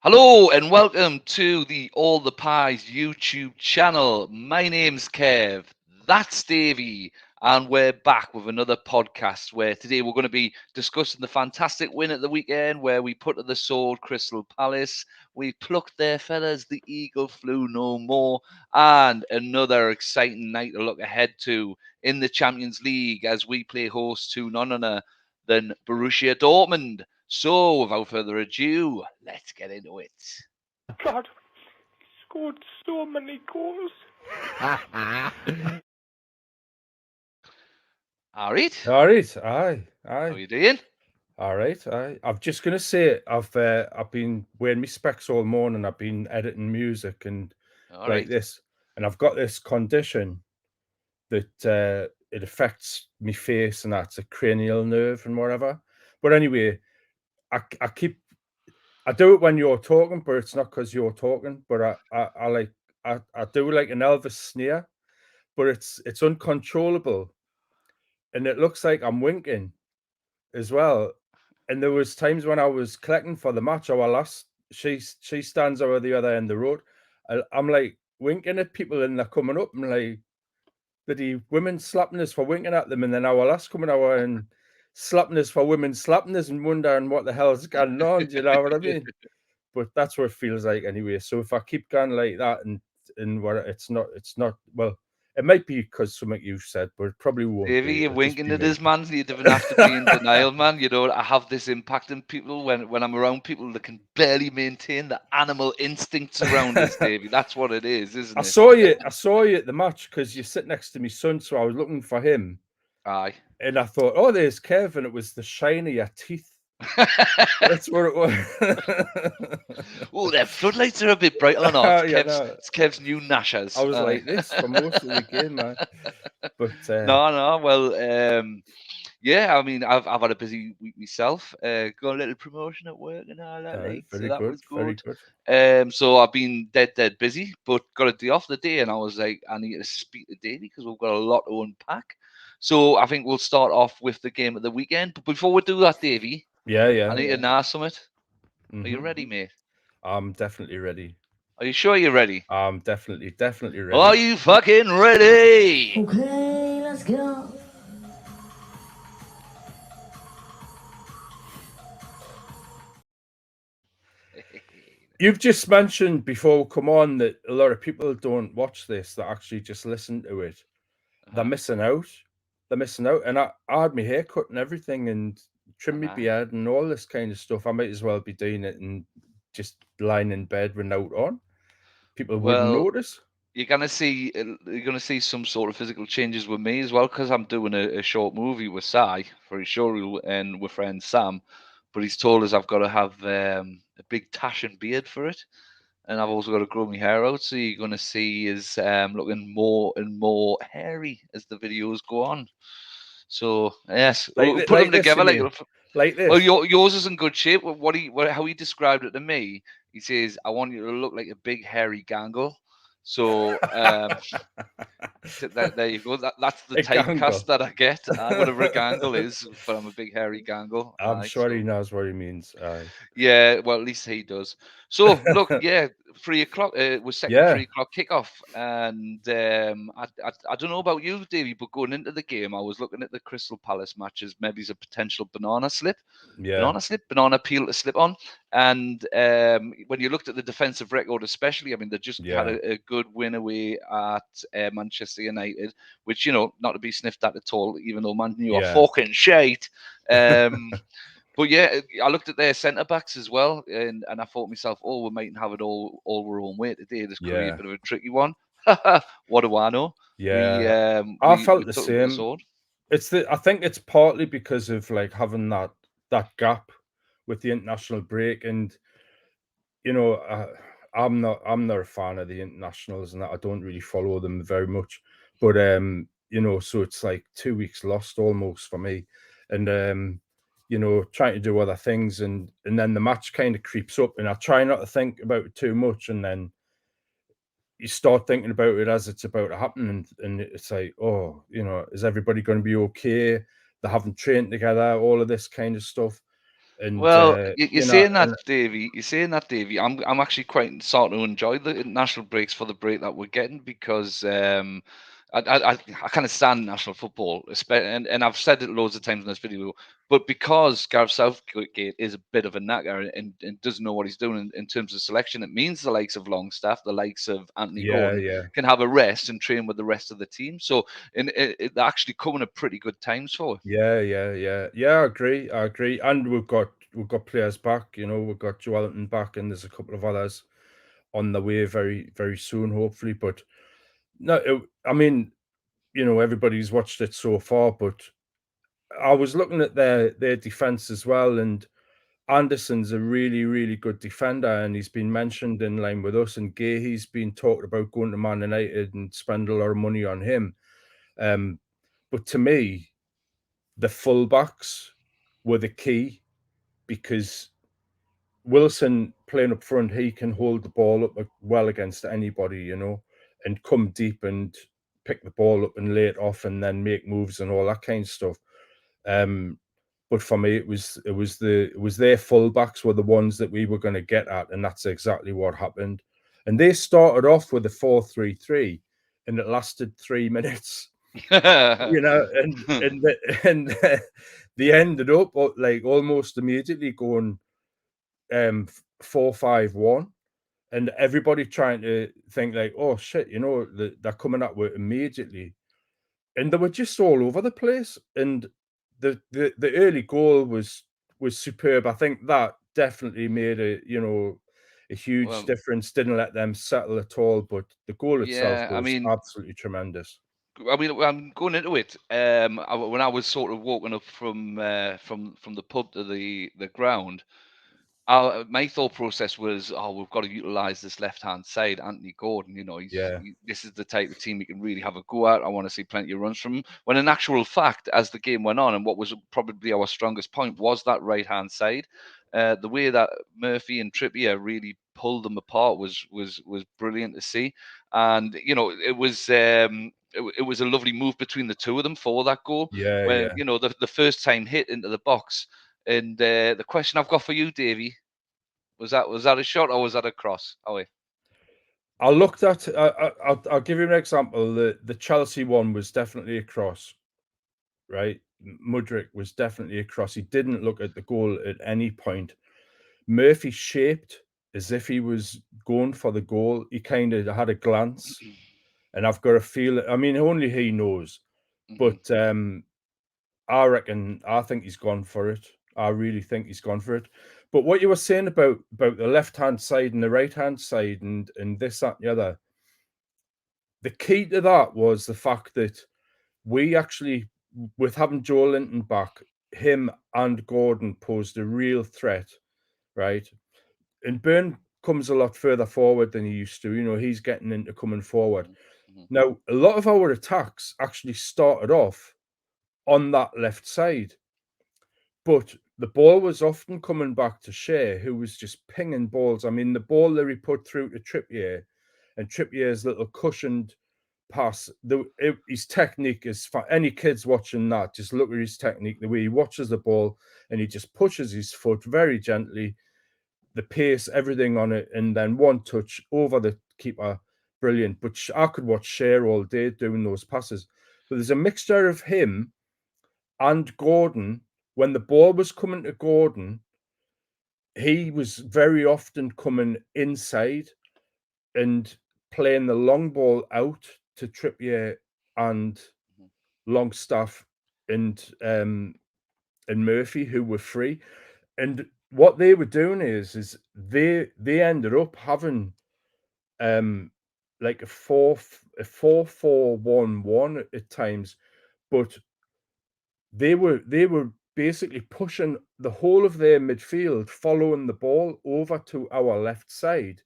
Hello and welcome to the All the Pies YouTube channel. My name's Kev, that's Davy, and we're back with another podcast where today we're going to be discussing the fantastic win at the weekend where we put to the sword Crystal Palace. We plucked their feathers, the eagle flew no more, and another exciting night to look ahead to in the Champions League as we play host to none other than Borussia Dortmund. So, without further ado, let's get into it. God, he scored so many goals. All right. All right, aye. How you doing? All right, aye. I'm just gonna say I've been wearing my specs all morning. I've been editing music and All like right. this, and I've got this condition that it affects my face, and that's a cranial nerve and whatever. But anyway, I do it when you're talking, but it's not because you're talking. But I do like an Elvis sneer, but it's uncontrollable, and it looks like I'm winking as well. And there was times when I was collecting for the match, our last, she stands over the other end of the road. I'm like winking at people and they're coming up. I'm like, the women slapping us for winking at them, and then our last coming over and slapping us for women slapping us and wondering what the hell's going on. Do you know what I mean? But that's what it feels like anyway. So if I keep going like that and what it's not well, it might be because something you said, but it probably won't Davey, be. you're It'll just winking be at me. us, man. You don't have to be in denial, man. You know, I have this impact on people when I'm around people that can barely maintain the animal instincts around us, Davey. That's what it is, isn't I it? saw you. I saw you at the match because you sit next to my son, so I was looking for him, Aye. and I thought, "Oh, there's Kev," and it was the shine of your teeth. That's what it was. Oh, their floodlights are a bit bright or not. Oh, yeah, no. It's Kev's new I Nashers. was Aye. like this for most of the game, man. But No. Well, yeah. I mean, I've had a busy week myself. Got a little promotion at work and all that, like, so very that good, was very good. good. So I've been dead busy, but got a day off the day, and I was like, I need to speak to Davey because we've got a lot to unpack. So I think we'll start off with the game of the weekend. But before we do that, Davey, Yeah. I need to know something. Are you Mm-hmm. ready, mate? I'm definitely ready. Are you sure you're ready? I'm definitely Are ready. you fucking ready? Okay, let's go. You've just mentioned before we come on that a lot of people don't watch this; that actually just listen to it. They're Uh-huh. missing out. They're missing out. And I had my hair cut and everything and trimmed my Uh-huh. beard and all this kind of stuff. I might as well be doing it and just lying in bed with no on. People wouldn't Well, notice. you're gonna see some sort of physical changes with me as well because I'm doing a short movie with Sai for his showreel and with friend Sam, but he's told us I've got to have a big tash and beard for it, and I've also got to grow my hair out. So you're gonna see is looking more and more hairy as the videos go on. So yes, we'll put them Like this, you together like. mean? Like Well, this. yours is in good shape. How he described it to me, he says, "I want you to look like a big hairy gangle." So there you go. That's the A typecast gangle. that I get. Whatever a gangle is, but I'm a big hairy gangle. I'm Aye, sure he so knows what he means. Aye. yeah, well, at least he does. So look, yeah, 3 o'clock. Was set for Yeah. 3 o'clock kickoff, and I don't know about you, Davey, but going into the game, I was looking at the Crystal Palace matches. Maybe as a potential Yeah. banana peel to slip on. And when you looked at the defensive record, especially, I mean, they just had Yeah. a good win away at Manchester United, which not to be sniffed at all, even though Man U are Yeah. fucking shite. Um, but yeah, I looked at their centre backs as well, and I thought to myself, oh, we mightn't have it all our own way today. This could be a Yeah. bit of a tricky one. What do I know? We Yeah. um, I we felt we the took them to the same. sword. I think it's partly because of like having that gap with the international break, and you know, I'm not a fan of the internationals, and that I don't really follow them very much. But so it's like 2 weeks lost almost for me, and trying to do other things, and then the match kind of creeps up, and I try not to think about it too much, and then you start thinking about it as it's about to happen, and it's like, oh, is everybody going to be okay? They haven't trained together, all of this kind of stuff. And Well, you're you know, saying that, and Davy. You're saying that, Davy. I'm actually quite starting to enjoy the national breaks for the break that we're getting because I kind of stand national football, and I've said it loads of times in this video. But because Gareth Southgate is a bit of a knacker and doesn't know what he's doing in terms of selection, it means the likes of Longstaff, the likes of Anthony Gordon, yeah, can have a rest and train with the rest of the team. So, they're actually coming at pretty good times for it. yeah. I agree. And we've got players back. You know, we've got Joelinton back, and there's a couple of others on the way very very soon, hopefully. But no, I mean, you know, everybody's watched it so far, but I was looking at their defense as well, and Anderson's a really, really good defender, and he's been mentioned in line with us. And Gahey's been talked about going to Man United and spend a lot of money on him. Um, but to me, the fullbacks were the key because Wilson playing up front, he can hold the ball up well against anybody, you know, and come deep and pick the ball up and lay it off and then make moves and all that kind of stuff. But for me, it was their fullbacks were the ones that we were going to get at, and that's exactly what happened. And they started off with a 4-3-3, and it lasted 3 minutes, you know, and they ended up like almost immediately going 4-5-1, and everybody trying to think like, oh shit, you know, they're coming up with immediately, and they were just all over the place. And the early goal was superb. I think that definitely made a huge Well, difference. Didn't let them settle at all. But the goal itself yeah, I was mean, absolutely tremendous. I'm going into it. When I was sort of walking up from the pub to the ground, my thought process was, oh, we've got to utilize this left hand side, Anthony Gordon. You know, Yeah, this is the type of team we can really have a go at. I want to see plenty of runs from him. When in actual fact, as the game went on, and what was probably our strongest point was that right hand side. The way that Murphy and Trippier really pulled them apart was brilliant to see, and you know it was a lovely move between the two of them for that goal. When yeah. you know the first time hit into the box, and the question I've got for you, Davey, was that a shot or was that a cross? Oh, wait. I looked at. I'll give you an example. The Chelsea one was definitely a cross, right? Mudryk was definitely a cross. He didn't look at the goal at any point. Murphy shaped as if he was going for the goal. He kind of had a glance, and I've got a feel. I mean, only he knows. Mhm, But I think he's gone for it. I really think he's gone for it. But what you were saying about the left hand side and the right hand side and this, that, and the other, the key to that was the fact that we actually, with having Joe Linton back, him and Gordon posed a real threat, right? And Byrne comes a lot further forward than he used to. You know, he's getting into coming forward. mhm, mhm, Now, a lot of our attacks actually started off on that left side, but the ball was often coming back to Shea, who was just pinging balls. I mean, the ball that he put through to Trippier, and Trippier's little cushioned pass, his technique is fine. Any kids watching that, just look at his technique, the way he watches the ball and he just pushes his foot very gently, the pace, everything on it, and then one touch over the keeper, brilliant. But I could watch Shea all day doing those passes. But there's a mixture of him and Gordon. When the ball was coming to Gordon, he was very often coming inside and playing the long ball out to Trippier and mhm, Longstaff and Murphy, who were free. And what they were doing is they ended up having like a 4-4-1-1 at times, but they were basically pushing the whole of their midfield, following the ball over to our left side,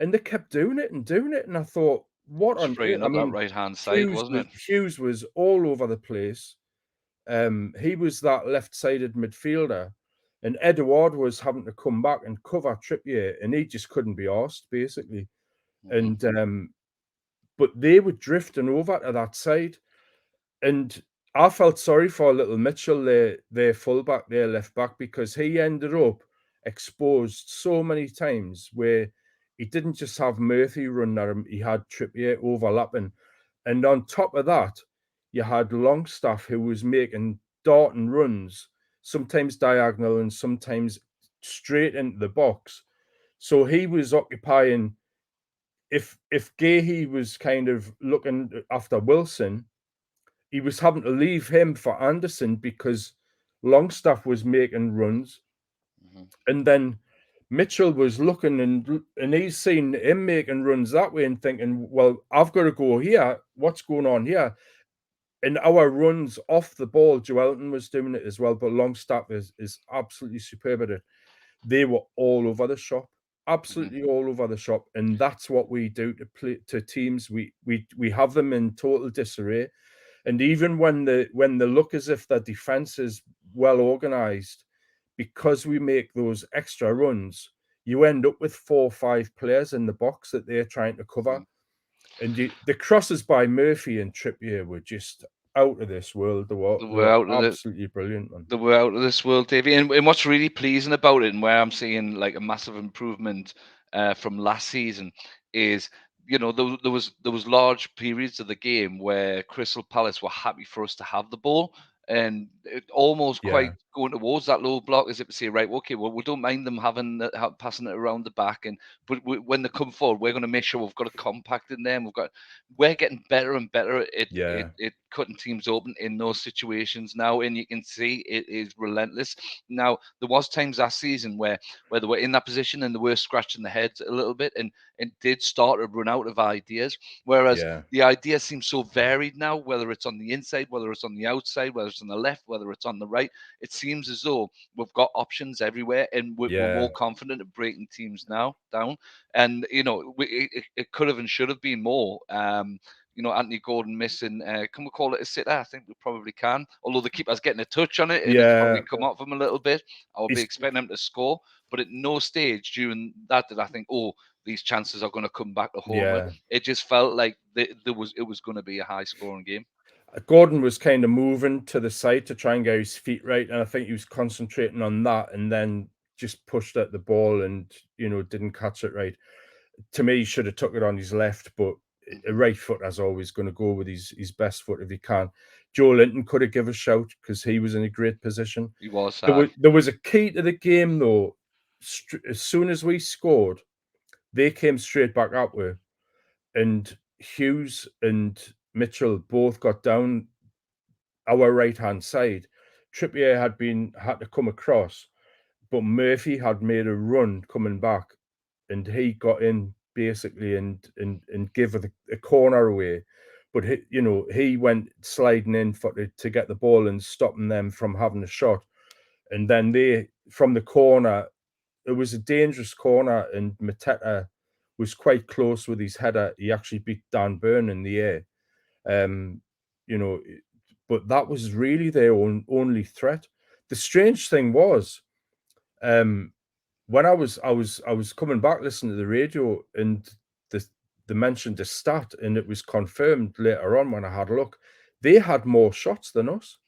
and they kept doing it and doing it. And I thought, what on earth? spraying I up that mean, right hand side, wasn't it? Hughes was all over the place. He was that left-sided midfielder, and Edouard was having to come back and cover Trippier, and he just couldn't be arsed, basically. Mhm, And but they were drifting over to that side, and I felt sorry for little Mitchell, their fullback, their left back, because he ended up exposed so many times where he didn't just have Murphy run at him, he had Trippier overlapping. And on top of that, you had Longstaff who was making darting runs, sometimes diagonal and sometimes straight into the box. So he was occupying, if Gahey was kind of looking after Wilson, he was having to leave him for Anderson because Longstaff was making runs, and then Mitchell was looking and he's seen him making runs that way and thinking, well, I've got to go here. What's going on here? And our runs off the ball, Joelton was doing it as well, but Longstaff is absolutely superb at it. They were all over the shop, absolutely all over the shop, and that's what we do to play to teams. We have them in total disarray. And even when they look as if their defense is well organized, because we make those extra runs, you end up with 4 or 5 players in the box that they're trying to cover. And the crosses by Murphy and Trippier were just out of this world. They were absolutely brilliant, man. They were out of this world, Davey. And what's really pleasing about it, and where I'm seeing like a massive improvement from last season, is there was large periods of the game where Crystal Palace were happy for us to have the ball, and it almost quite going towards that low block as if to say, right, okay, well, we don't mind them passing it around the back, but when they come forward, we're going to make sure we've got a compact in there. And we're getting better and better at cutting teams open in those situations now, and you can see it is relentless. Now, there was times last season where they were in that position and they were scratching their heads a little bit, and did start to run out of ideas. Whereas the idea seems so varied now, whether it's on the inside, whether it's on the outside, whether it's on the left, whether it's on the right. It seems as though we've got options everywhere, and we're more confident at breaking teams now down. And it could have and should have been more. Anthony Gordon missing. Can we call it a sitter? I think we probably can. Although the keeper's getting a touch on it, and it's probably come off him a little bit. I would be expecting him to score, but at no stage during that did I think, oh, these chances are going to come back to home. It just felt like it was going to be a high-scoring game. Gordon was kind of moving to the side to try and get his feet right, and I think he was concentrating on that, and then just pushed at the ball and didn't catch it right. To me, he should have took it on his left, but a right foot as always going to go with his best foot if he can. Joe Linton could have given a shout because he was in a great position. He was. There was a key to the game though. As soon as we scored, they came straight back up with, and Hughes and Mitchell both got down our right hand side. Trippier had to come across, but Murphy had made a run coming back, and he got in basically and give a corner away. But he went sliding in to get the ball and stopping them from having a shot. And then they, from the corner, it was a dangerous corner, and Mateta was quite close with his header. He actually beat Dan Burn in the air. But that was really their only threat. The strange thing was, when I was coming back listening to the radio, and they mentioned the stat, and it was confirmed later on when I had a look. They had more shots than us.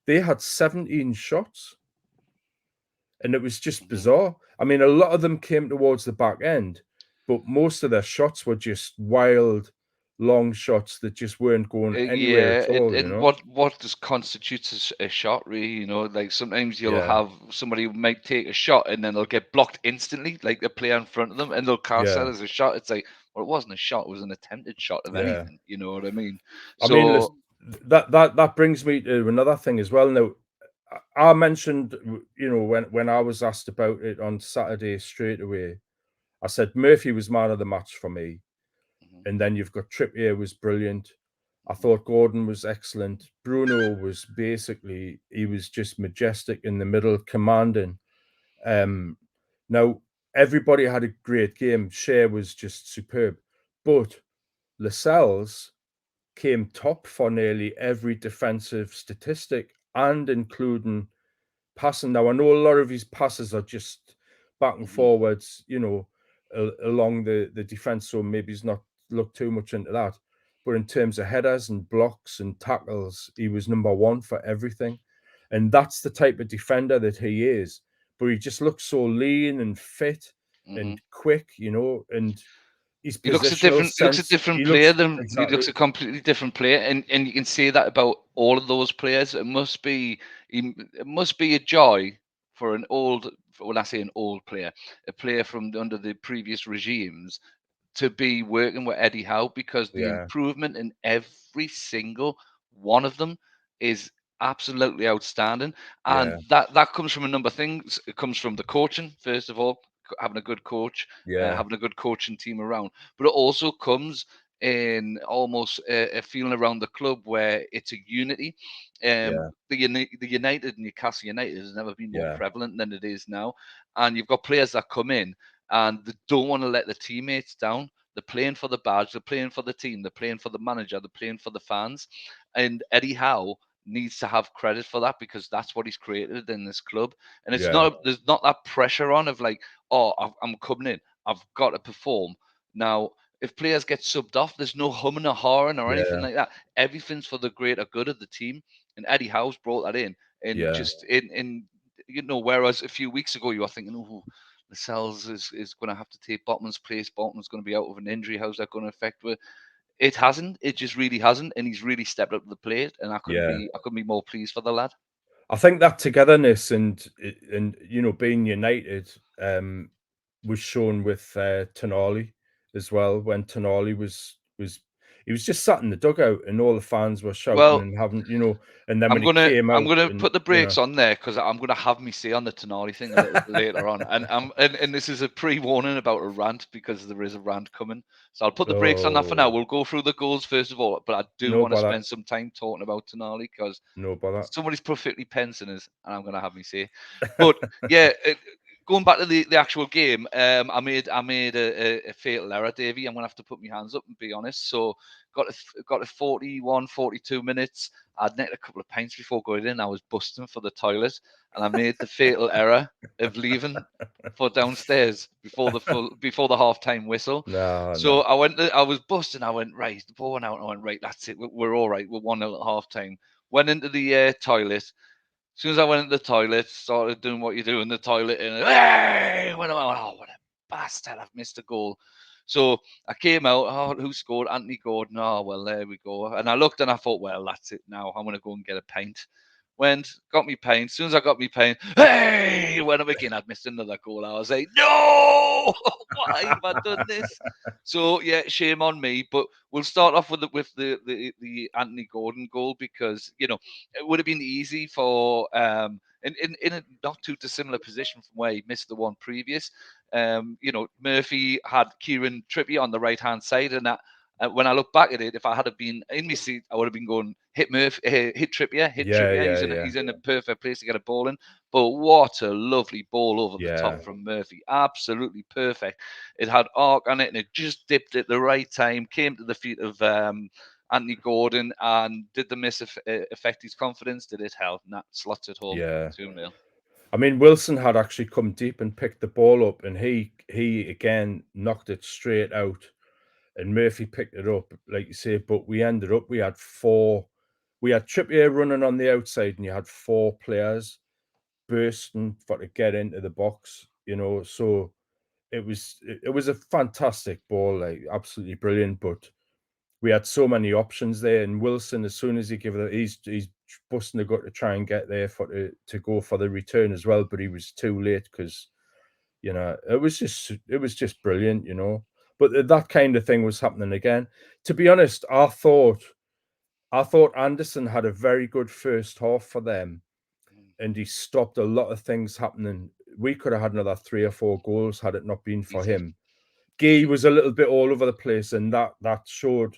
They had 17 shots. And it was just bizarre. I mean, a lot of them came towards the back end, but most of their shots were just wild, long shots that just weren't going anywhere at all. What just constitutes a shot, really? Like sometimes you'll have somebody who might take a shot and then they'll get blocked instantly, like the player in front of them, and they'll cast that as a shot. It's like, well, it wasn't a shot; it was an attempted shot of anything. You know what I mean? So that brings me to another thing as well. Now, I mentioned, when I was asked about it on Saturday straight away, I said Murphy was man of the match for me. And then you've got Trippier was brilliant. I thought Gordon was excellent. Bruno was he was just majestic in the middle, commanding. Now, everybody had a great game. Shea was just superb. But Lascelles came top for nearly every defensive statistic, and including passing. Now, I know a lot of his passes are just back and forwards, along the defense, so maybe he's not looked too much into that. but in terms of headers and blocks and tackles, he was number one for everything. And that's the type of defender that he is. But he just looks so lean and fit Hmm. and quick, and his He looks a positional different. He looks a sense. different He player looks than he looks exactly, a completely different player, and you can say that about all of those players. It must be it must be a joy for an old. When I say an old player, a player from under the previous regimes, to be working with Eddie Howe, because the yeah, improvement in every single one of them is absolutely outstanding, and yeah, that comes from a number of things. It comes from the coaching, first of all, having a good coach, yeah, having a good coaching team around, but it also comes in almost a feeling around the club where it's a unity. yeah, The United, Newcastle United, has never been more yeah, prevalent than it is now, and you've got players that come in and they don't want to let the teammates down. They're playing for the badge, they're playing for the team, they're playing for the manager, they're playing for the fans. And Eddie Howe needs to have credit for that, because that's what he's created in this club. And it's yeah, not there's not that pressure on of like, oh, I'm coming in, I've got to perform. Now, if players get subbed off, there's no humming or hawing or anything yeah, like that. Everything's for the greater good of the team. And Eddie Howe's brought that in. And yeah, just in whereas a few weeks ago you were thinking, oh, Lascelles is going to have to take Botman's place. Botman's going to be out of an injury. How's that going to affect with? It hasn't. It just really hasn't, and he's really stepped up to the plate. And yeah. I couldn't be more pleased for the lad. I think that togetherness and being united was shown with Tonali as well. When Tonali was he was just sat in the dugout and all the fans were shouting Well, and having and then when he came I'm out gonna and put the brakes on there, because I'm gonna have me say on the Tonali thing a little bit later on, and this is a pre-warning about a rant, because there is a rant coming. So I'll put the brakes on that for now. oh, We'll go through the goals first of all, but I do no want to bother, spend some time talking about Tonali, because no bother. somebody's perfectly pensing us, and I'm gonna have me say. But yeah, going back to the actual game, I made a fatal error, Davy. I'm gonna have to put my hands up and be honest. So got to 41, 42 minutes. I'd nicked a couple of pints before going in. I was busting for the toilet, and I made the fatal error of leaving for downstairs before the half time whistle. No, So no. I was busting. I went right, the ball went out. And I went right. That's it. We're all right. We're 1-0 at half time. Went into the toilet. As soon as I went into the toilet, started doing what you do in the toilet, and hey, when I went, oh, what a bastard! I've missed a goal. So I came out. Oh, who scored? Anthony Gordon. Oh, well, there we go. And I looked and I thought, well, that's it now. I'm going to go and get a pint. Went, got me paint. As soon as I got me paint, hey, when I'm again, I'd missed another goal. I was like, no, why have I done this? So yeah, shame on me. But we'll start off with the Anthony Gordon goal, because it would have been easy for in a not too dissimilar position from where he missed the one previous. Murphy had Kieran Trippier on the right hand side, and that when I look back at it, if I had have been in my seat, I would have been going hit Murphy, hit Trippier, hit Yeah, Trippier. yeah, yeah, He's in a perfect place to get a ball in. But what a lovely ball over the yeah, top from Murphy! Absolutely perfect. It had arc on it, and it just dipped at the right time. Came to the feet of Anthony Gordon, and did the miss affect his confidence? Did it help? And that slots it home, yeah. 2-0. I mean, Wilson had actually come deep and picked the ball up, and he again knocked it straight out, and Murphy picked it up, like you say. But we had four, we had Trippier running on the outside, and you had four players bursting for to get into the box. So it was a fantastic ball, like absolutely brilliant. But we had so many options there, and Wilson, as soon as he gave it, he's busting the gut to try and get there to go for the return as well, but he was too late because it was just brilliant. But that kind of thing was happening again. To be honest, I thought Anderson had a very good first half for them, and he stopped a lot of things happening. We could have had another 3 or 4 goals had it not been for Easy. him. Gay was a little bit all over the place, and that showed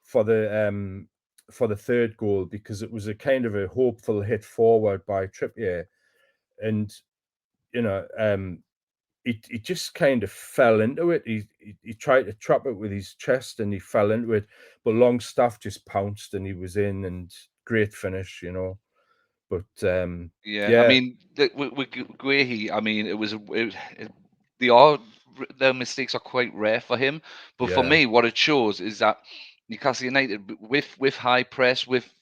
for the third goal, because it was a kind of a hopeful hit forward by Trippier, and you know he just kind of fell into it. He tried to trap it with his chest, and he fell into it, but Longstaff just pounced and he was in, and great finish. But Yeah, I yeah, mean, with Guehi, I mean, the odd their mistakes are quite rare for him. But for yeah, me, what it shows is that Newcastle United with high press, with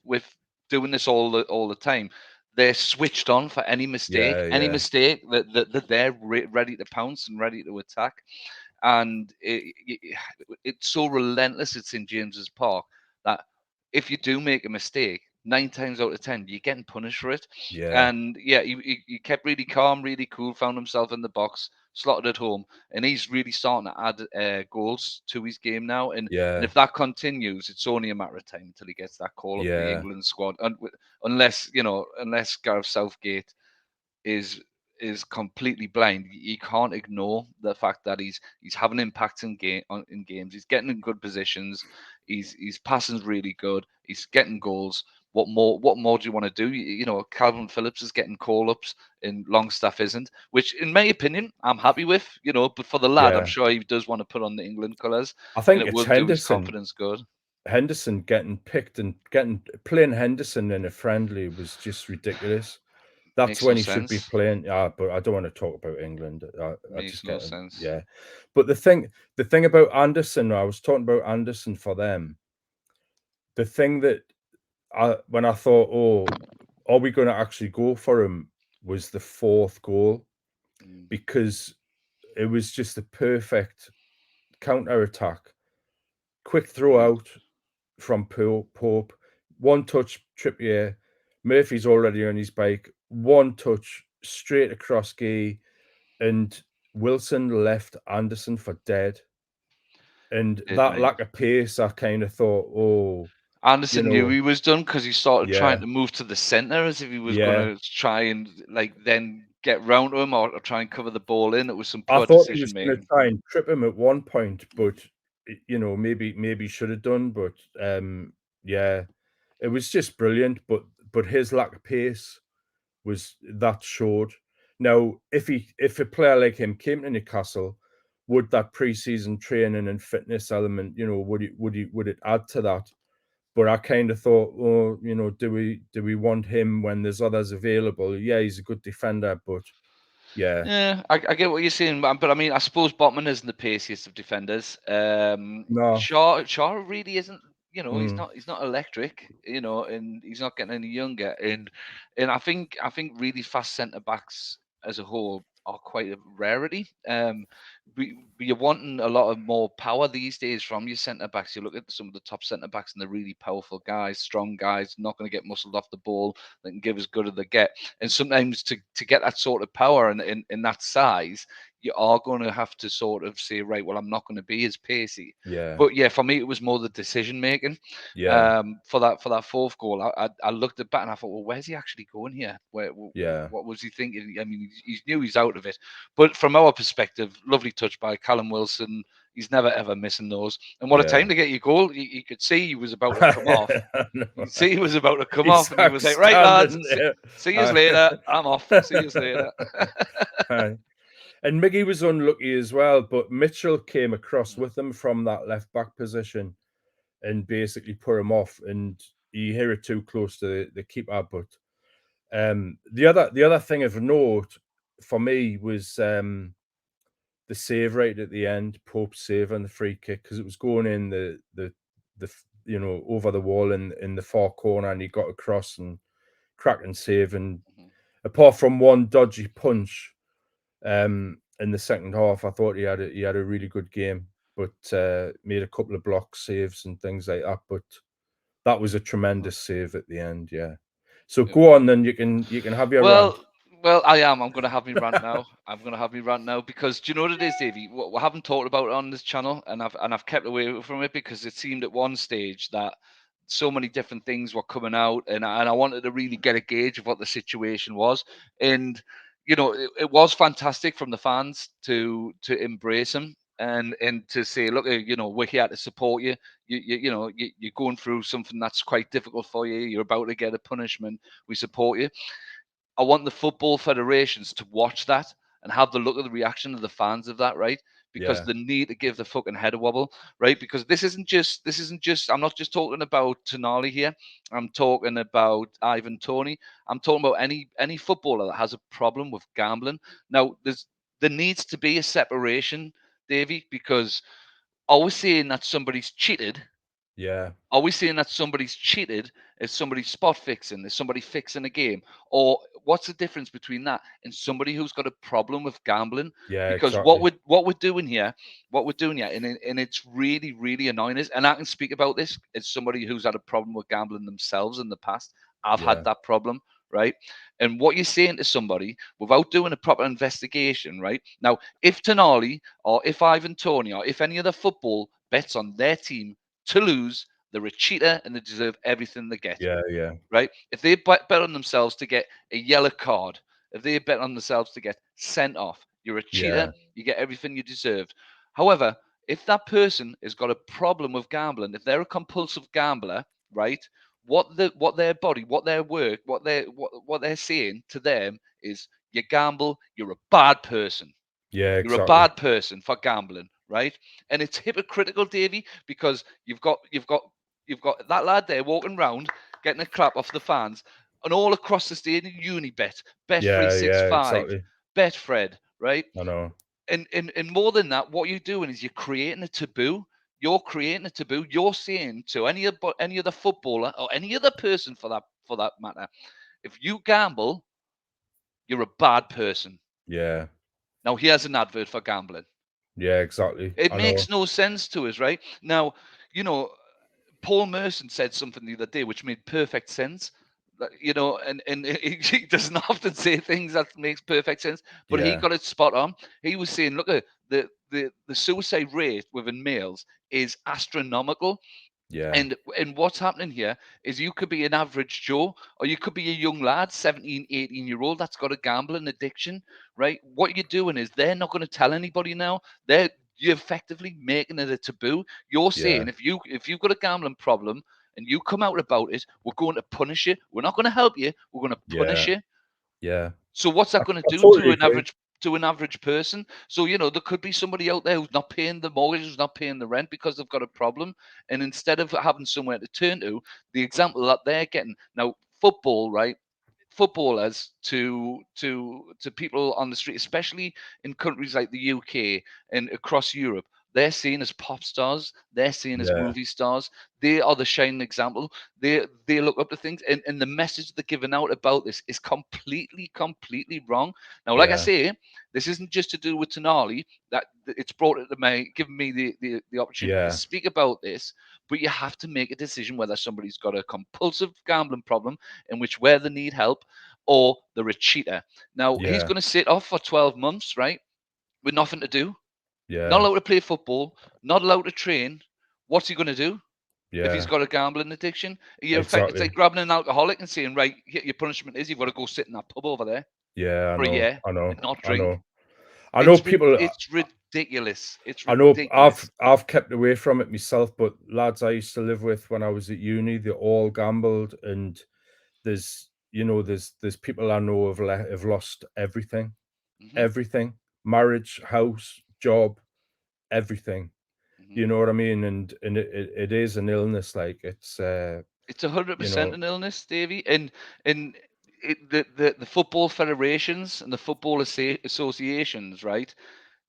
doing this all the time. They're switched on for any mistake. Yeah, Any yeah, mistake that they're ready to pounce and ready to attack. And it's so relentless at St James's Park that if you do make a mistake, 9 times out of 10 you're getting punished for it. yeah, And yeah, he kept really calm, really cool, found himself in the box, slotted at home, and he's really starting to add goals to his game now. And yeah, if that continues, it's only a matter of time until he gets that call up for the yeah, England squad. And unless Gareth Southgate is is completely blind. You can't ignore the fact that he's having impact in games. He's getting in good positions. His passing's really good. He's getting goals. What more do you want to do? Calvin Phillips is getting call ups and Longstaff isn't, which in my opinion I'm happy with. But for the lad, I'm yeah. sure he does want to put on the England colours, I and think it it's will do his Henderson. confidence good. Henderson getting picked and playing Henderson in a friendly was just ridiculous. That's Makes no when he should be sense. playing. Yeah, but I don't want to talk about England. I Makes just no get him. sense. Yeah, but the thing about Anderson, I was talking about Anderson for them. The thing that when I thought, oh, are we going to actually go for him? Was the fourth goal, Mm, because it was just the perfect counter attack, quick throw brilliant. out from Pope, one touch Trippier, Murphy's already on his bike, one touch straight across Gay, and Wilson left Anderson for dead. And Did that mate. lack of pace, I kind of thought, oh, you Anderson knew know, he was done because he started trying yeah, to move to the center as if he was going yeah. to try and then get round to him or try and cover the ball in. It was some I poor thought he was decision going to making. try and trip him at one point, but maybe should have done. But yeah, it was just brilliant. But his lack of pace was that showed. Now, if a player like him came to Newcastle, would that pre-season training and fitness element, would it add to that? But I kind of thought, oh, do we want him when there's others available? Yeah, he's a good defender, but yeah, Yeah, I get what you're saying, but I mean, I suppose Botman isn't the paciest of defenders. no, Shaw really isn't. He's mm, not electric. And he's not getting any younger. And I think really fast centre backs as a whole are quite a rarity. You're wanting a lot of more power these days from your centre backs. You look at some of the top centre backs, and they're really powerful guys, strong guys, not going to get muscled off the ball. That can give as good as they get. And sometimes to get that sort of power and in that size, you are going to have to sort of say, right, well, I'm not going to be as pacey. yeah, But yeah, for me, it was more the decision making. yeah, For that fourth goal, I looked at back and I thought, well, where's he actually going here? yeah, What was he thinking? I mean, he knew he's out of it. But from our perspective, lovely touch by Callum Wilson. He's never ever missing those. And what a yeah. time to get your goal! You could see he was about to come off. I know. You could see he was about to come off, He's and he like was like, "Right, lads, standing there. see you later. I'm off. See you later." Aye. And Miggy was unlucky as well, but Mitchell came across Mm, with him from that left back position and basically put him off. And he hit it too close to the keeper. But the other thing of note for me was the save right at the end, Pope's save on the free kick, because it was going in the over the wall in the far corner, and he got across and cracking save. And mhm. apart from one dodgy punch in the second half, I thought he had a really good game, but made a couple of block saves and things like that. But that was a Well, tremendous save at the end. Yeah. So it go was. on, then you can have your rant. Well, well, I am. I'm going to have me rant now. I'm going to have me rant now because do you know what it is, Davey? We haven't talked about it on this channel, and I've kept away from it because it seemed at one stage that so many different things were coming out, and I wanted to really get a gauge of what the situation was. And it was fantastic from the fans to embrace him and to say, look, we're here to support you. You're going through something that's quite difficult for you. You're about to get a punishment. We support you. I want the football federations to watch that and have the look of the reaction of the fans of that, right? Because Yeah, they need to give the fucking head a wobble, right? Because this isn't just. I'm not just talking about Tonali here. I'm talking about Ivan Tony. I'm talking about any footballer that has a problem with gambling. Now, there needs to be a separation, Davey, because always saying that somebody's cheated Yeah. Are we saying that somebody's cheated? Is somebody spot fixing? Is somebody fixing a game? Or what's the difference between that and somebody who's got a problem with gambling? Yeah. Because Exactly. what we're doing here, and it's really really annoying us. And I can speak about this as somebody who's had a problem with gambling themselves in the past. I've had Yeah. that problem, right? And what you're saying to somebody without doing a proper investigation, right? Now, if Tonali or if Ivan Toney or if any other football bets on their team to lose, they're a cheater and they deserve everything they get, Yeah. Yeah. right? If they bet on themselves to get a yellow card, if they bet on themselves to get sent off, you're a cheater. Yeah. You get everything you deserved. However, if that person has got a problem with gambling, if they're a compulsive gambler, right? What their body, what their work, what they're saying to them is, you gamble, you're a bad person. Yeah. You're a Exactly. bad person for gambling, right? And it's hypocritical, Davy, because you've got that lad there walking around getting a clap off the fans, and all across the stadium, Unibet, Bet three Yeah. six Yeah. five, Exactly. Betfred, right? I know. And more than that, what you're doing is you're creating a taboo. You're creating a taboo. You're saying to any other footballer or any other person for that matter, if you gamble, you're a bad person. Yeah. Now here's an advert for gambling. Yeah. Exactly. It I know. makes no sense to us, right? Now, you know, Paul Merson said something the other day which made perfect sense. And he doesn't often say things that makes perfect sense, but he Yeah. got it spot on. He was saying, look at the suicide rate within males is astronomical. Yeah. And what's happening here is you could be an average Joe, or you could be a young lad, 17, 18-year-old that's got a gambling addiction, right? What you're doing is they're not going to tell anybody now. You're effectively making it a taboo. You're Yeah. saying if you've got a gambling problem and you come out about it, we're going to punish you. We're not going to help you. We're going to punish Yeah. you. Yeah. So what's that I, going to I do totally agree. to an average person? So there could be somebody out there who's not paying the mortgage, who's not paying the rent because they've got a problem, and instead of having somewhere to turn to, the example that they're getting now, football, right? Footballers to people on the street, especially in countries like the UK and across Europe, they're seen as pop stars. They're seen as Yeah. movie stars. They are the shining example. They look up to things, and the message they're giving out about this is completely wrong. Now, like I Yeah. say, this isn't just to do with Tonali. That it's brought it to me, given me the opportunity to Yeah. speak about this. But you have to make a decision whether somebody's got a compulsive gambling problem in which where they need help, or they're a cheater. Now he's Yeah. going to sit off for 12 months, right, with nothing to do, not Yeah. allowed to play football, not allowed to train. What's he going to do? If he's Yeah. got a gambling addiction, it's Exactly. like grabbing an alcoholic and saying, right, your punishment is you've got to go sit in that pub over there Yeah. I for a know. year I know. and not I drink. know. I know people. It's ridiculous. It's I know ridiculous. I've kept away from it myself, but lads I used to live with when I was at uni, they all gambled, and there's people I know have lost everything, Hmm. everything, marriage, house, job, everything. Hmm. You know what I mean? And it is an illness, like It's 100% you an illness, Davy, and the football federations and the football associations, right,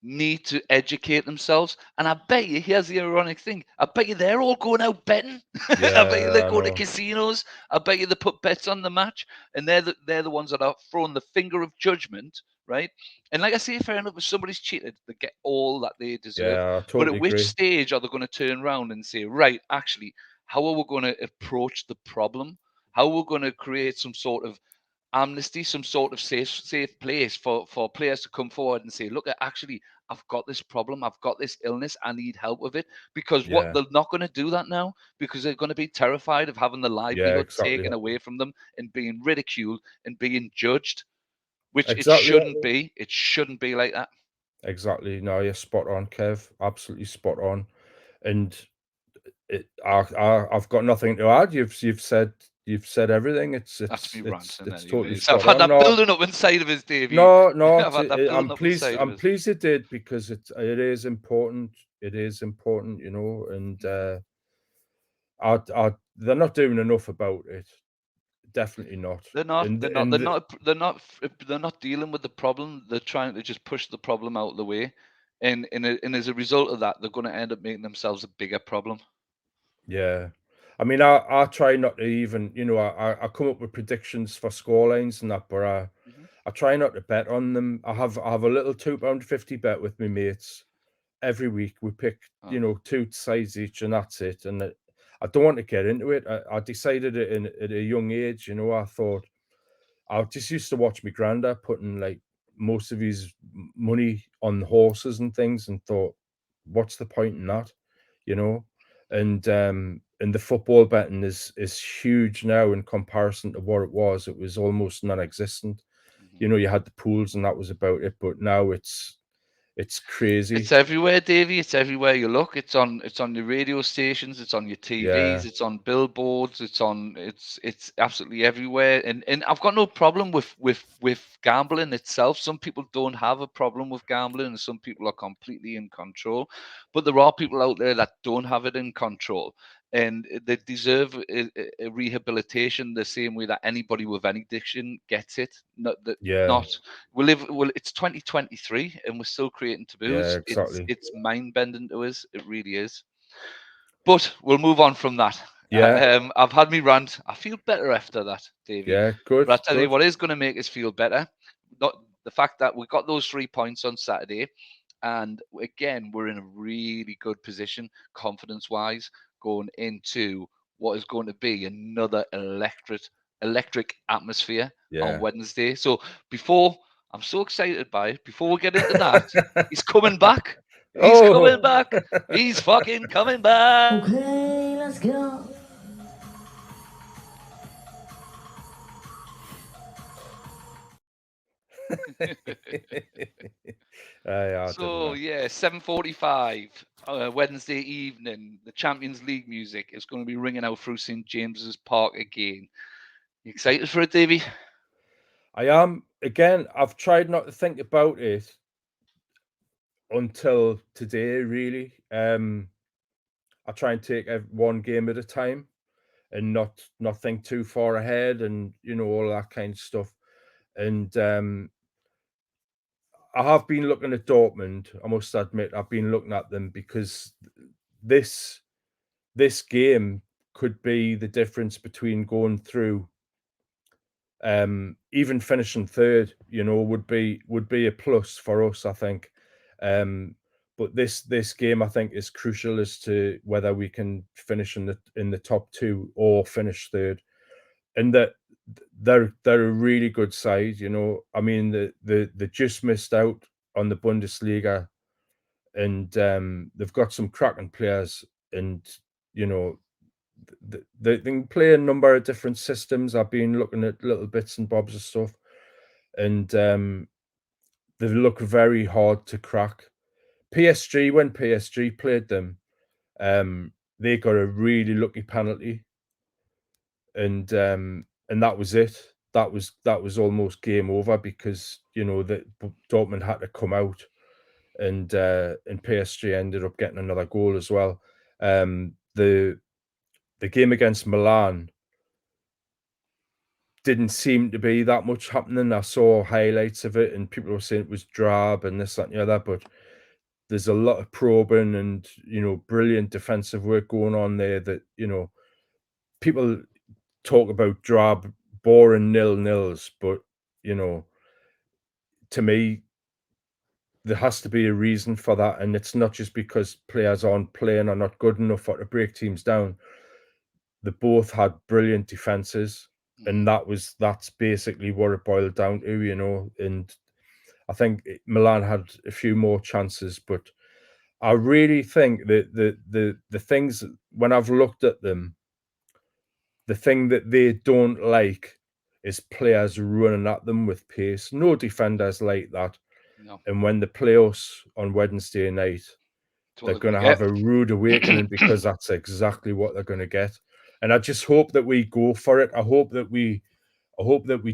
need to educate themselves. And I bet you, here's the ironic thing, I bet you they're all going out betting. I bet you they're yeah, I going to know. casinos. I bet you they put bets on the match, and they're the ones that are throwing the finger of judgment, right? And like I say, fair enough, if somebody's cheated, they get all that they deserve. Yeah, I But totally at which agree. stage are they going to turn around and say, right, actually, how are we going to approach the problem? How are we going to create some sort of amnesty, some sort of safe place for players to come forward and say, look, actually, I've got this problem, I've got this illness, I need help with it. Because what Yeah, they're not going to do that now, because they're going to be terrified of having the yeah, livelihood exactly, taken away from them and being ridiculed and being judged, which it exactly, shouldn't be. It shouldn't be like that. exactly. No, you're spot on, Kev. Absolutely spot on. And I've got nothing to add. You've said everything. It's That's it's me it's ranting, it's totally anyways. I've spot had on. that No, building up inside of us, Davy. no, no. I've had that I'm building up pleased. inside of I'm us. pleased it did, because it is important. It is important, and Mhm. they're not doing enough about it. Definitely not. They're not. And They're not. They're and not. They're not. They're not dealing with the problem. They're trying to just push the problem out of the way, and as a result of that, they're going to end up making themselves a bigger problem. Yeah. I mean, I try not to even, I come up with predictions for scorelines and that, but I try not to bet on them. I have a little £2.50 bet with my mates every week. We pick, Uh-huh. two sides each, and that's it. And I don't want to get into it. I decided it at a young age. I thought I just used to watch my granddad putting like most of his money on horses and things, and thought, what's the point in that? You know, and the football betting is huge now in comparison to what it was. It was almost non-existent. You had the pools and that was about it, but now it's crazy. It's everywhere, Davey. It's everywhere you look. It's on the radio stations. It's on your TVs. Yeah, It's on billboards. It's absolutely everywhere. And I've got no problem with gambling itself. Some people don't have a problem with gambling, and some people are completely in control. But there are people out there that don't have it in control, and they deserve a rehabilitation the same way that anybody with any addiction gets it. yeah, Not well, it's 2023 and we're still creating yeah, taboos. it's exactly. it's mind bending to us, it really is. But we'll move on from that. Yeah, I've had me rant. I feel better after that, Davey. yeah, good, But I tell you good. what is going to make us feel better, not the fact that we got those 3 points on Saturday, and again we're in a really good position confidence wise going into what is going to be another electric atmosphere on Yeah. Wednesday. So before I'm so excited by it, before we get into that, he's coming back. He's Oh, coming back. He's fucking coming back. Okay, let's go. I didn't So know. yeah, 7:45 Wednesday evening. The Champions League music is going to be ringing out through St James's Park again. You excited for it, Davey? I am again. I've tried not to think about it until today. Really, I try and take one game at a time and not think too far ahead, and all that kind of stuff. And I have been looking at Dortmund. I must admit, I've been looking at them because this this game could be the difference between going through, even finishing third, would be a plus for us, I think. Um, but this game, I think, is crucial as to whether we can finish in the top two or finish third. And that they're a really good side. I mean, they just missed out on the Bundesliga, and they've got some cracking players, and you know they can play a number of different systems. I've been looking at little bits and bobs of stuff, and they look very hard to crack. PSG, when PSG played them, they got a really lucky penalty, and that was it. That was almost game over, because that Dortmund had to come out, and PSG ended up getting another goal as well. The game against Milan didn't seem to be that much happening. I saw highlights of it, and people were saying it was drab and this, that, and the other. But there's a lot of probing and brilliant defensive work going on there. That people talk about drab, boring nil-nils, but you know, to me, there has to be a reason for that, and it's not just because players aren't playing or not good enough or to break teams down. They both had brilliant defenses, and that's basically what it boiled down to. And I think Milan had a few more chances, but I really think that the things, when I've looked at them, the thing that they don't like is players running at them with pace. No defenders like that. No, And when they play us on Wednesday night, that's what they're they're going going to to have a rude awakening, because that's exactly what they're going to get. And I just hope that we go for it. I hope that we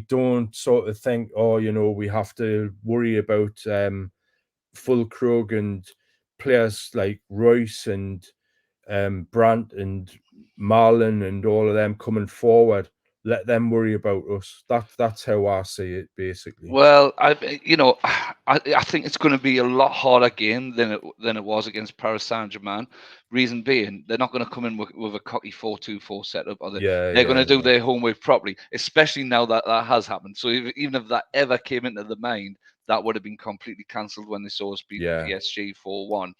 don't sort of think, oh, we have to worry about Fulkrug and players like Royce and Brandt and Marlon and all of them coming forward. let them worry about us. That's how I see it, basically. Well, I think it's going to be a lot harder game than it was against Paris Saint-Germain. Reason being, they're not going to come in with a cocky 4-2-4 setup. They're going to do their homework properly, especially now that that has happened. So even if that ever came into the mind, that would have been completely cancelled when they saw us beat PSG 4-1.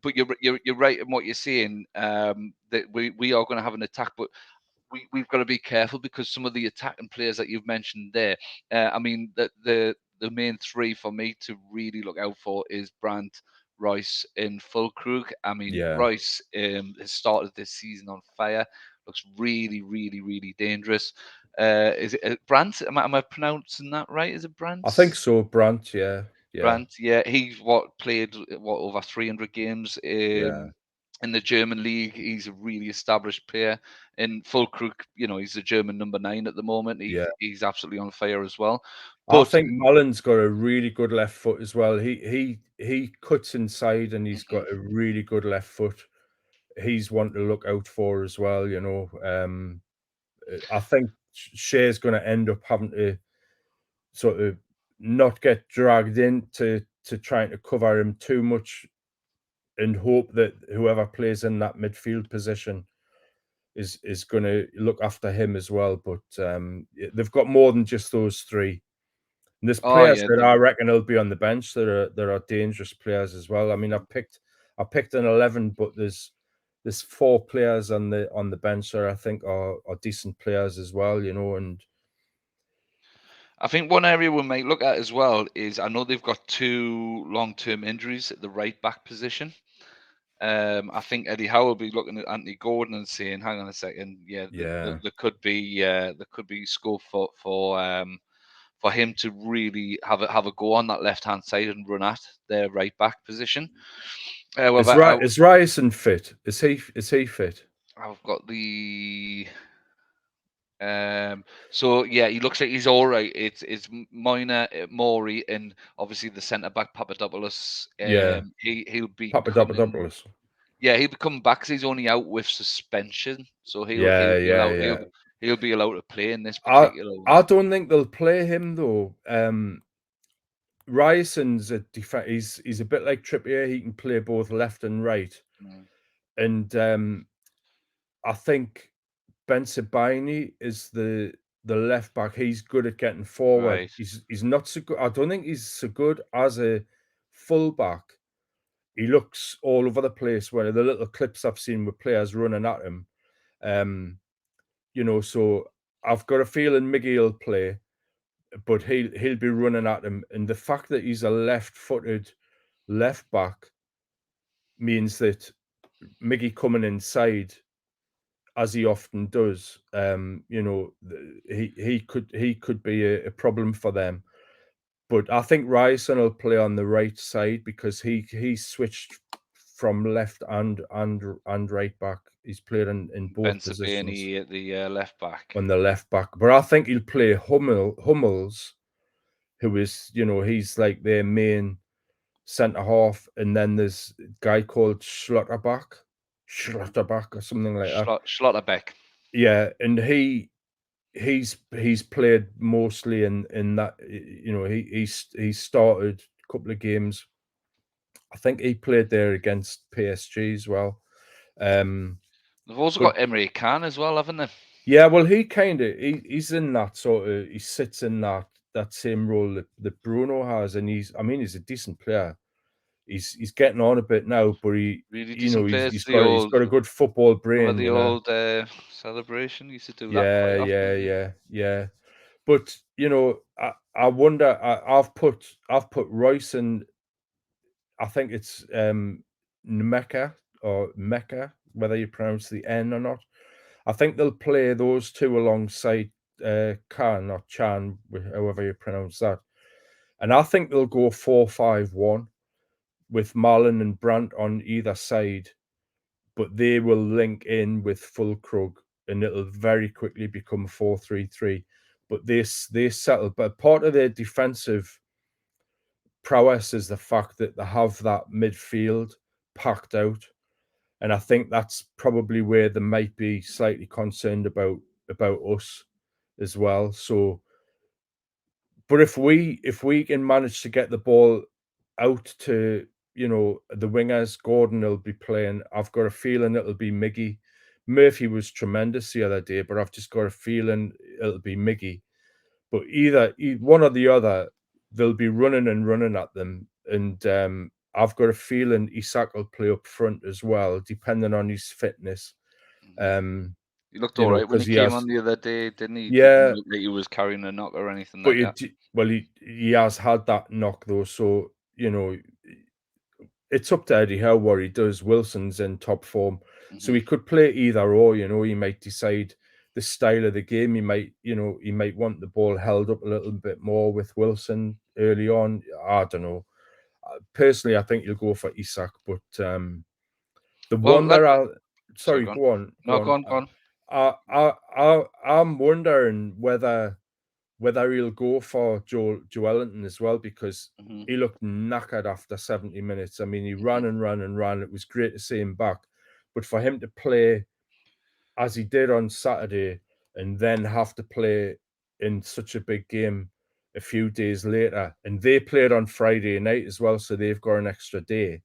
But you're right in what you're saying. That we are going to have an attack, but we've got to be careful because some of the attacking players that you've mentioned there. I mean, the main three for me to really look out for is Brandt, Rice, and Fulkrug. I mean, Rice has started this season on fire. Looks really, really, really dangerous. Is it Brandt? Am I pronouncing that right? Is it Brandt? I think so, Brandt. Yeah. Brandt, yeah, he's played over 300 games in the German league. He's a really established player. In Fulkrug, he's the German number 9 at the moment. He's absolutely on fire as well. But I think Mullen's got a really good left foot as well. He cuts inside and he's got a really good left foot. He's one to look out for as well. I think Shea's going to end up having to sort of not get dragged into trying to cover him too much and hope that whoever plays in that midfield position is going to look after him as well. But they've got more than just those three. And there's players that I reckon will be on the bench that are dangerous players as well. I mean, I picked an 11, but there's 4 players on the bench that I think are decent players as well. And I think one area we might look at as well is I know they've got 2 long-term injuries at the right back position. I think Eddie Howe will be looking at Anthony Gordon and saying, "Hang on a second, there could be scope for him to really have a go on that left hand side and run at their right back position." Is Ryerson fit? Is he fit? I've got the. So yeah, he looks like he's all right. It's Moyna, Mori, and obviously the centre back Papadopoulos. He'll be Papadopoulos. Yeah, he'll be coming back because he's only out with suspension, so he'll be allowed to play in this particular one. I don't think they'll play him though. Ryerson's he's a bit like Trippier. He can play both left and right, and I think Ben Sebaini is the left back. He's good at getting forward. Right. He's not so good. I don't think he's so good as a full back. He looks all over the place. Where the little clips I've seen with players running at him, so I've got a feeling Miggy will play, but he'll be running at him. And the fact that he's a left-footed left back means that Miggy coming inside, as he often does, he could be a problem for them. But I think Ryerson will play on the right side because he switched from left and right back. He's played in both positions. At the left back. On the left back, but I think he'll play Hummels, who is he's like their main centre half, and then there's a guy called Schlotterbeck or something like that. Schlotterbeck. Yeah, and he's played mostly in that. He started a couple of games. I think he played there against PSG as well. They've also got Emre Can as well, haven't they? Yeah, well, he's in that sort of. He sits in that same role that Bruno has, and he's a decent player. He's getting on a bit now, but he's got a good football brain. The old celebration used to do that. Yeah. But I wonder. I've put Royce in. I think it's Mecca or Mecca, whether you pronounce the N or not. I think they'll play those two alongside Khan or Chan, however you pronounce that. And I think they'll go 4-5-1 with Marlon and Brandt on either side, but they will link in with Fulkrug and it'll very quickly become 4-3-3. But they settle. But part of their defensive prowess is the fact that they have that midfield packed out. And I think that's probably where they might be slightly concerned about about us as well. So, but if we can manage to get the ball out to the wingers, Gordon will be playing. I've got a feeling it'll be Miggy. Murphy was tremendous the other day, but I've just got a feeling it'll be Miggy. But either one or the other, they'll be running and running at them, and I've got a feeling Isak will play up front as well, depending on his fitness. He looked all right when he because he came has, on the other day, didn't he? yeah, Didn't look like he was carrying a knock or anything but like that. he has had that knock though, so it's up to Eddie Howe what he does. Wilson's in top form, so he could play either or. He might decide the style of the game. He might want the ball held up a little bit more with Wilson early on. I don't know. Personally, I think you'll go for Isak, but the Well, one let that I sorry, sorry, go on. go on, No, go go on. I'm wondering whether he'll go for Joelinton as well, because he looked knackered after 70 minutes. I mean, he ran and ran and ran. It was great to see him back. But for him to play as he did on Saturday and then have to play in such a big game a few days later, and they played on Friday night as well, so they've got an extra day.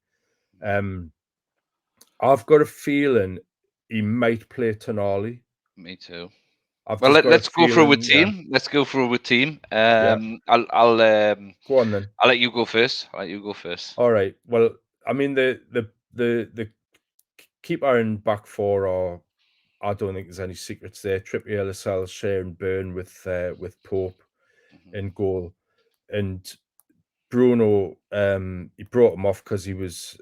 I've got a feeling he might play Tonali. Me too. I've Well, just got a let's go through a feeling, team. Let's go through a team. yeah. I'll Go on then. I'll let you go first. All right. Well, I mean the keeper in back four, or I don't think there's any secrets there. Trippier, Lascelles, Shea, and Byrne with Pope in goal, and Bruno. He brought him off because he was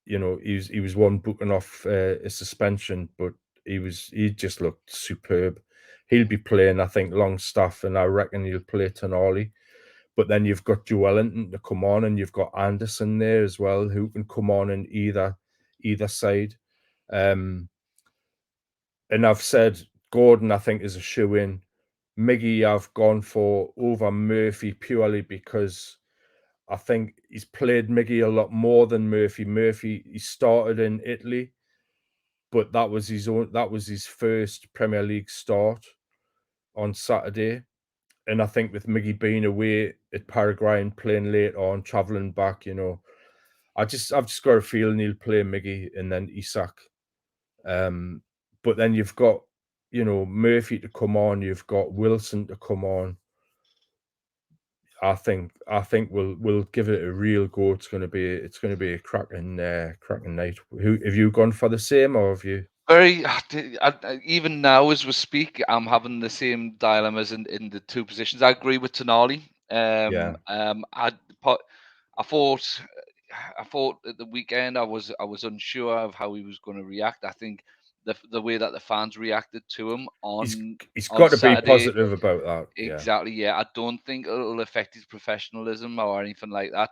he was one booking off a suspension, but he just looked superb. He'll be playing, I think, Longstaff, and I reckon he'll play Tonali. But then you've got Joelinton to come on, and you've got Anderson there as well, who can come on in either side. And I've said Gordon, I think, is a shoe-in. Miggy, I've gone for over Murphy purely because I think he's played Miggy a lot more than Murphy. Murphy, he started in Italy, but that was his first Premier League start on Saturday. And I think with Miggy being away at Paraguay and playing late on, travelling back, I've just got a feeling he'll play Miggy and then Isak. But then you've got, Murphy to come on, you've got Wilson to come on. I think we'll give it a real go. It's gonna be a cracking night. Who have you gone for the same, or have you? Very even now as we speak, I'm having the same dilemmas in the two positions. I agree with Tonali. Yeah. I thought at the weekend I was unsure of how he was going to react. I think the way that the fans reacted to him He's on got to be Saturday. positive about that. Yeah. Exactly, yeah. I don't think it'll affect his professionalism or anything like that.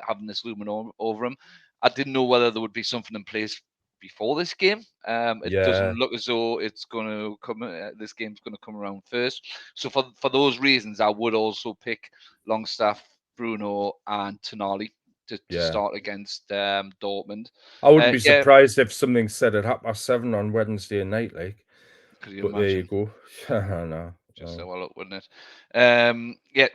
Having this looming over him, I didn't know whether there would be something in place before this game. It doesn't Yeah. look as though it's going to come. This game's going to come around first. So for those reasons, I would also pick Longstaff, Bruno, and Tonali to Yeah. start against Dortmund. I wouldn't be Yeah, surprised if something said at 7:30 on Wednesday night, like. could you But there you imagine? go. No. Just No. so well up, wouldn't it? Yeah,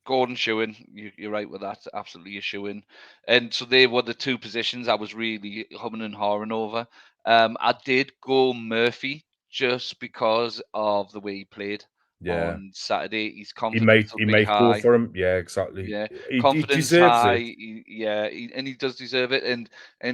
Gordon shoeing. You're right with that. Absolutely a shoe-in. And so they were the two positions I was really humming and hawing over. I did go Murphy just because of the way he played Yeah. on Saturday. His He confidence might will he be might go high. for him. Yeah, exactly. Yeah, He confidence deserves high. it. And he does deserve it. And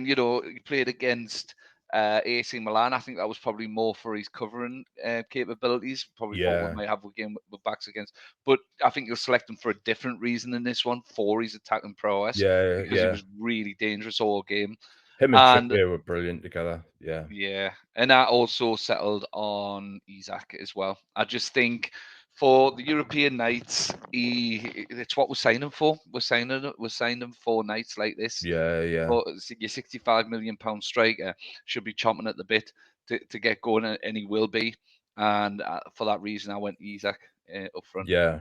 he played against AC Milan. I think that was probably more for his covering capabilities. Probably thought we Yeah. might have a game with backs against, but I think you'll select him for a different reason in this one, for his attacking prowess, Yeah. because he Yeah. was really dangerous all game. Him and And Trippier were brilliant together. Yeah. yeah, and I also settled on Isak as well. I just think for the European nights, it's what we're signing for. We're signing for nights like this. Yeah. Yeah. But your £65 million striker should be chomping at the bit to get going, and he will be. And for that reason, I went Isak up front. Yeah.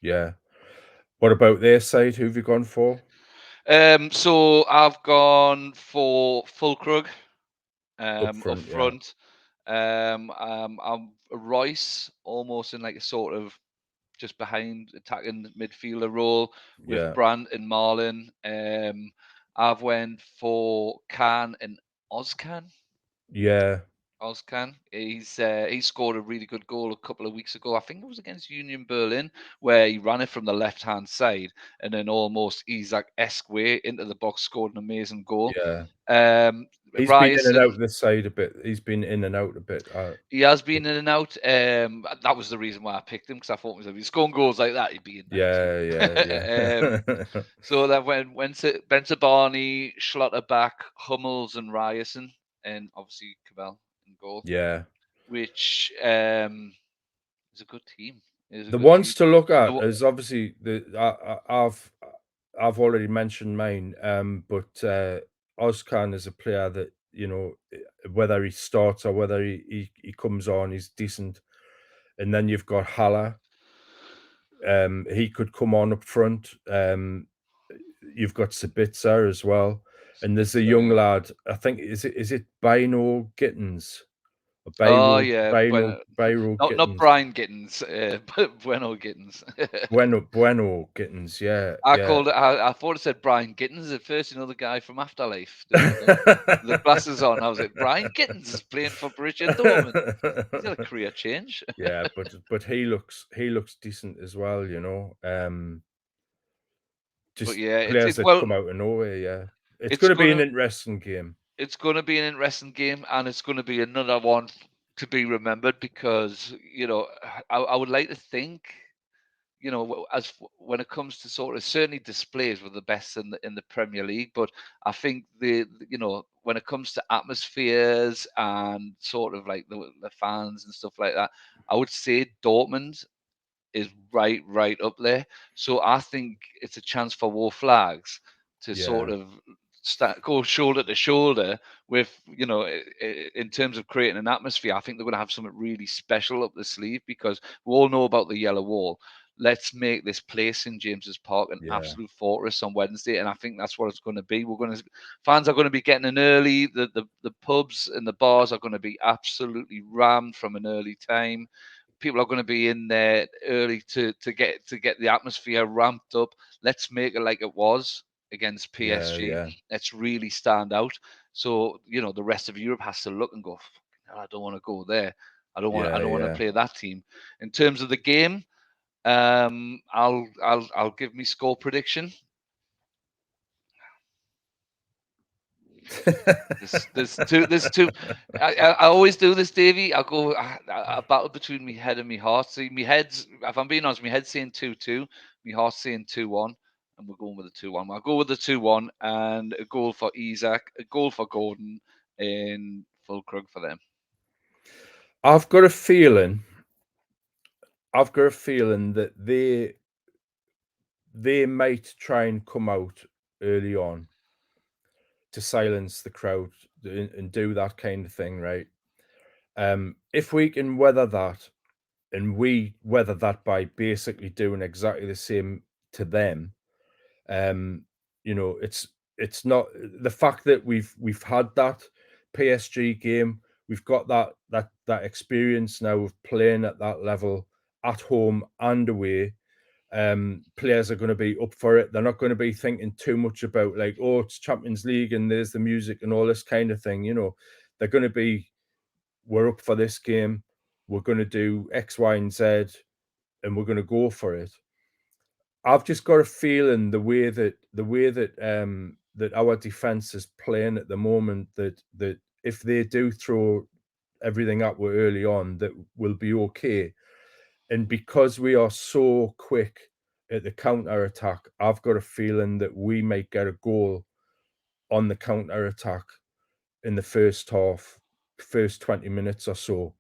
Yeah. What about their side? Who've you gone for? So I've gone for Fulkrug Up up front, yeah. front. I'm Royce, almost in like a sort of just behind attacking midfielder role with Yeah. Brandt and Marlin. I've went for Khan and Ozcan. Yeah. Ozcan. He scored a really good goal a couple of weeks ago. I think it was against Union Berlin, where he ran it from the left hand side and then almost Isaac-esque way into the box, scored an amazing goal. Yeah. Um, He's been in and Ryerson, out this side a bit. He's been in and out a bit. he has been in and out. That was the reason why I picked him, because I thought if he's scoring goals like that, he'd be in that team. Yeah. So that went to Benta Barney, Schlotterback, Hummels, and Ryerson, and obviously Cavell in goal, Yeah. which is a good team. It is a The good ones team. to look The at wa- is obviously I've already mentioned mine, but Ozcan is a player that, you know, whether he starts or whether he comes on, he's decent. And then you've got Haller. He could come on up front. You've got Sabitzer as well, and there's a young lad. I think is it Bino Gittins or Oh yeah, Biro not Gittins? Brian Gittins, but Bueno Gittins. Bueno Gittins. Yeah, I yeah. called it. I thought it said Brian Gittins at first. You know the guy from Afterlife, the glasses on. I was like, Brian Gittins is playing for Borussia Dortmund. He's got a career change. Yeah, but he looks decent as well. You know, But just yeah, players that well, come out of nowhere. Yeah, it's it's going to be an gonna interesting game. it's gonna be an interesting game, and it's gonna be another one to be remembered, because I would like to think, when it comes to sort of, certainly displays were the best in the Premier League, but I think when it comes to atmospheres and sort of like the fans and stuff like that, I would say Dortmund is right up there. So I think it's a chance for War Flags to sort Yeah, of go shoulder to shoulder with, in terms of creating an atmosphere. I think they're going to have something really special up the sleeve, because we all know about the yellow wall. Let's make this place in James's Park an yeah, absolute fortress on Wednesday, and I think that's what it's going to be. Fans are going to be getting in early. The pubs and the bars are going to be absolutely rammed from an early time. People are going to be in there early to get the atmosphere ramped up. Let's make it like it was against yeah, PSG. yeah, Let's really stand out. So the rest of Europe has to look and go, I don't want to go there. I yeah, don't want to yeah. play that team. In terms of the game, I'll give me score prediction. There's two. I always do this, Davy. I'll go a battle between me head and me heart. See, me head's, if I'm being honest, me head's saying 2-2, me heart's saying 2-1, and we're going with the 2-1. I'll go with the 2-1, and a goal for Isaac, a goal for Gordon, in full Krug for them. I've got a feeling. That they might try and come out early on to silence the crowd and do that kind of thing, right? If we can weather that, and we weather that by basically doing exactly the same to them, it's not the fact that we've had that PSG game, we've got that experience now of playing at that level at home and away. Players are going to be up for it. They're not going to be thinking too much about like, oh, it's Champions League and there's the music and all this kind of thing. They're going to be, we're up for this game. We're going to do X, Y, and Z, and we're going to go for it. I've just got a feeling the way that that our defense is playing at the moment, that if they do throw everything at we're early on, that we'll be okay. And because we are so quick at the counter attack, I've got a feeling that we might get a goal on the counter attack in the first half, first 20 minutes or so.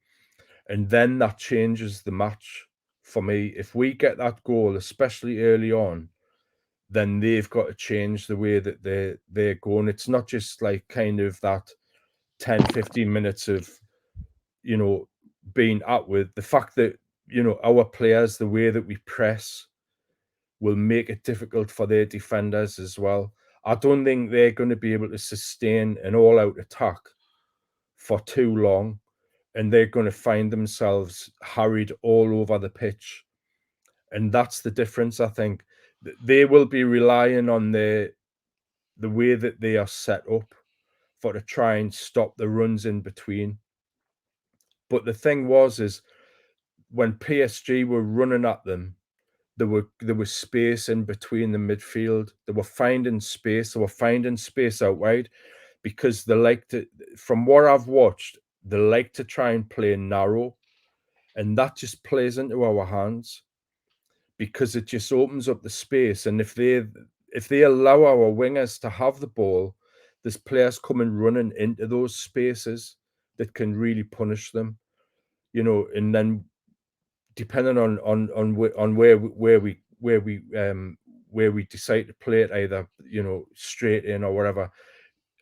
And then that changes the match for me. If we get that goal, especially early on, then they've got to change the way that they're going. It's not just like kind of that 10, 15 minutes of, being at with the fact that, our players, the way that we press will make it difficult for their defenders as well. I don't think they're going to be able to sustain an all-out attack for too long. and they're going to find themselves harried all over the pitch. And that's the difference, I think. They will be relying on the way that they are set up for to try and stop the runs in between. But the thing is when PSG were running at them, there was space in between the midfield. They were finding space. They were finding space out wide because they like to. From what I've watched, they like to try and play narrow, and that just plays into our hands because it just opens up the space. And if they allow our wingers to have the ball, there's players coming running into those spaces that can really punish them, and then depending on where we decide to play it, either straight in or whatever,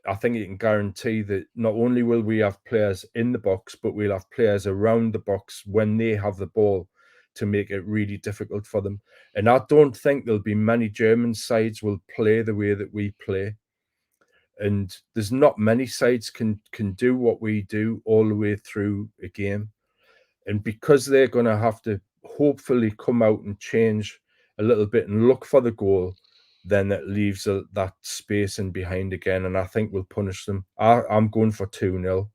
I think you can guarantee that not only will we have players in the box, but we'll have players around the box when they have the ball to make it really difficult for them. And I don't think there'll be many German sides will play the way that we play. And there's not many sides can do what we do all the way through a game. And because they're going to have to hopefully come out and change a little bit and look for the goal, then it leaves that space in behind again. And I think we'll punish them. I'm going for 2-0.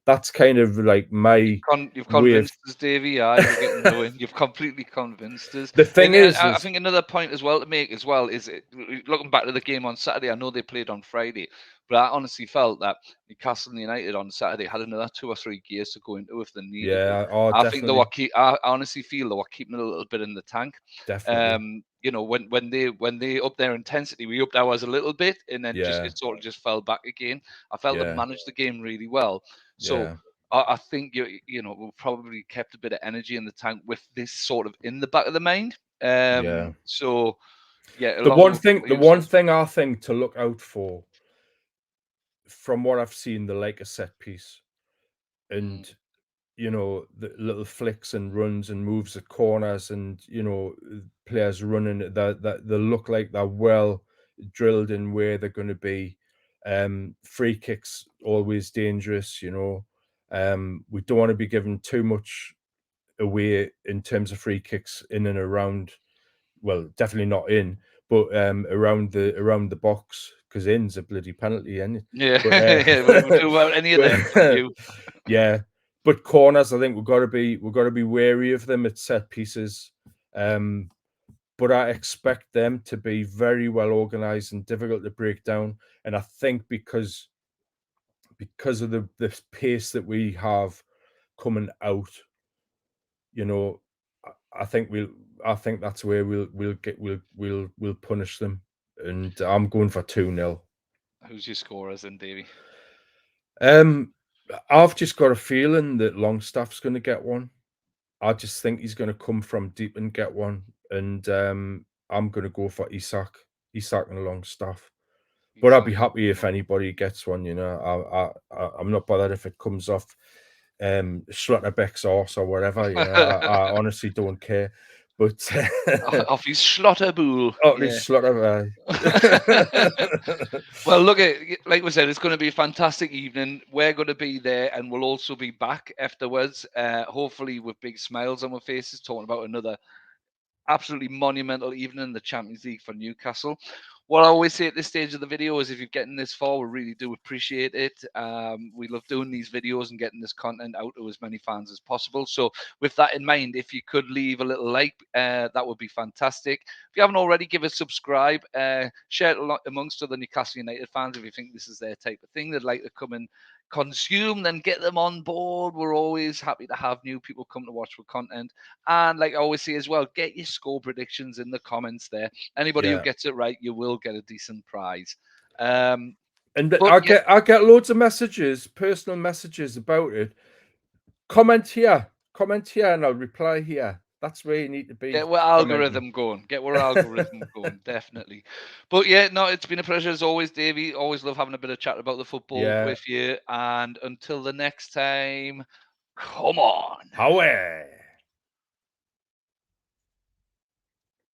That's kind of like my You've way of... convinced us, Davy. We're getting the win. You've completely convinced us. The thing And is I think another point as well to make as well is looking back to the game on Saturday. I know they played on Friday, but I honestly felt that Newcastle United on Saturday had another 2 or 3 gears to go into if they needed to. yeah, oh, I think they definitely, were I honestly feel they were keeping a little bit in the tank. definitely. When they upped their intensity, we upped ours a little bit, and then Yeah, it sort of just fell back again. I felt they yeah, managed the game really well. So. yeah, I think we've probably kept a bit of energy in the tank with this sort of in the back of the mind. yeah. So yeah, The along one with thing, what the you one said. thing I think to look out for, from what I've seen, the like a set piece, Mm, and the little flicks and runs and moves at corners, and players running that they look like they're well drilled in where they're going to be. Free kicks always dangerous. We don't want to be giving too much away in terms of free kicks in and around. Well, definitely not in, but around the box, because in's a bloody penalty, isn't it? yeah, But yeah, we'll do about any of them from but you. yeah, but corners, I think we've got to be wary of them at set pieces. But I expect them to be very well organized and difficult to break down. And I think because of the pace that we have coming out, I think that's where we'll punish them. And I'm going for 2-0. Who's your scorers then, Davy? I've just got a feeling that Longstaff's going to get one. I just think he's going to come from deep and get one. And I'm going to go for Isak and Longstaff. But I'd be happy if anybody gets one. I'm not bothered if it comes off Schlotterbeck's arse or whatever. I honestly don't care. But Off his Schlotterbull. oh, Yeah. Schlotterbeck. Well, look, like we said, it's going to be a fantastic evening. We're going to be there, and we'll also be back afterwards, hopefully with big smiles on our faces, talking about another absolutely monumental evening in the Champions League for Newcastle. What I always say at this stage of the video is if you're getting this far, we really do appreciate it. We love doing these videos and getting this content out to as many fans as possible. So with that in mind, if you could leave a little like, that would be fantastic. If you haven't already, give us subscribe. Share it amongst other Newcastle United fans if you think this is their type of thing. They'd like to come and consume, then get them on board. We're always happy to have new people come to watch for content. And like I always say as well, get your score predictions in the comments there. Anybody who gets it right, you will get a decent prize. And I get loads of messages, personal messages about it. Comment here, and I'll reply here. That's where you need to be. Get our algorithm going. Definitely. But yeah, no, it's been a pleasure as always, Davey. Always love having a bit of chat about the football with you. And until the next time, come on. Howie.